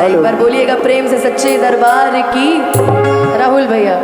एक बार बोलिएगा प्रेम से सच्चे दरबार की। राहुल भैया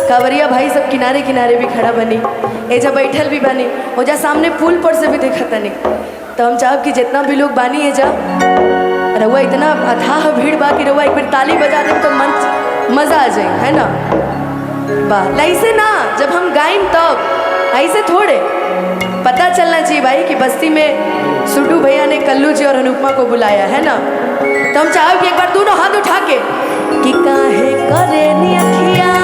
कांवरिया भाई सब किनारे किनारे भी खड़ा बनी, एजा बैठल भी बनी, ओजा सामने पुल पर से भी देखा तनी। तो हम चाहब कि जितना भी लोग बानी एजा रहुआ इतना अथाह भीड़ बा कि रहुआ एक बार ताली बजा दे तो मन मजा आ जाए, है ना। वाह, ऐसे ना जब हम गायम तब ऐसे थोड़े पता चलना चाहिए भाई कि बस्ती में सुड्डू भैया ने कल्लू जी और अनुपमा को बुलाया है ना। तो हम चाहब कि एक बार दोनों हाथ उठा के कि काहे करे नी अखिया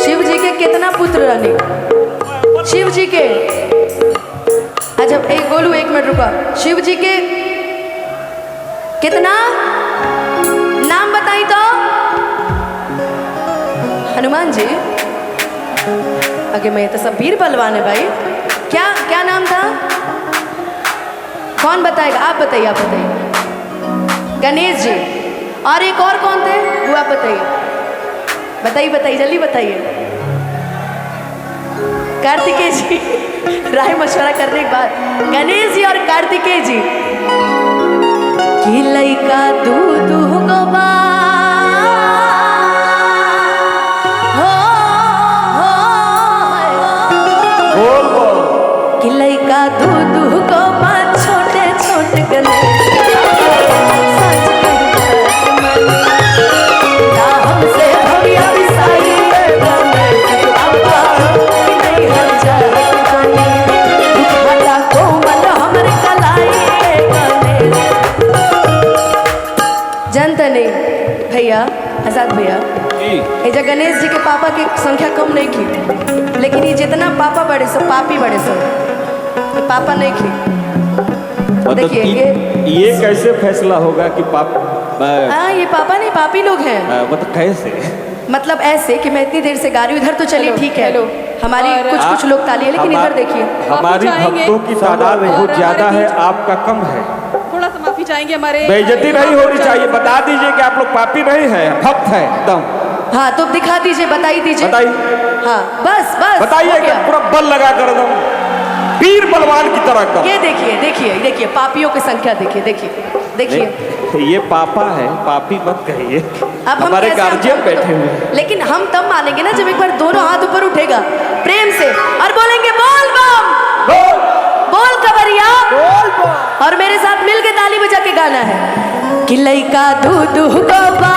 शिव जी के कितना पुत्र रहने शिव जी के। अच्छा एक बोलू, एक मिनट रुका। शिव जी के कितना नाम बताई तो? हनुमान जी आगे मैं तो सब वीर बलवान है भाई। क्या क्या नाम था? कौन बताएगा? आप बताइए, आप बताइए। गणेश जी। और एक और कौन थे वो आप बताइए, बताइए बताइए जल्दी बताइए। कार्तिकेय जी। राय मशवरा करने के बाद गणेश जी और कार्तिकेय जी कि लइका दूध गोबा कि लइका दूध गोबा छोटे छोटे गणेश हमसे भैया विसाई जानता नहीं भैया आजाद भैया एजा गणेश जी के पापा की संख्या कम नहीं की, लेकिन ये जितना पापा बड़े सब पापी बड़े सब पापा नहीं की। देखिए ये कैसे फैसला होगा कि हाँ ये पापा नहीं पापी लोग हैं। मतलब कैसे? मतलब ऐसे कि मैं इतनी देर से गा रही हूँ, इधर तो चलिए ठीक है हमारी कुछ लोग ताली है, लेकिन इधर देखिए हमारी भक्तों की तादाद बहुत ज्यादा है, आपका कम है। थोड़ा सा माफी चाहेंगे। हमारे बेइज्जती नहीं होनी चाहिए। बता दीजिए कि आप लोग पापी नहीं है, भक्त है एकदम। हाँ तो दिखा दीजिए, बताई दीजिए। बताइए। हाँ बस बस बताइए कि पूरा बल लगा कर एकदम वीर बलवान की तरह का। ये देखिए देखिए देखिए पापियों की संख्या देखिए देखिए देखिए। ये पापा है, पापी मत कहिए। अब हमारे गार्जियन बैठे हुए हैं। लेकिन हम तब मानेंगे ना जब एक बार दोनों हाथ ऊपर उठेगा प्रेम से और बोलेंगे बोल बम बोल कवरिया और मेरे साथ मिलके ताली बजा के गाना है कि लइका दूध गोबा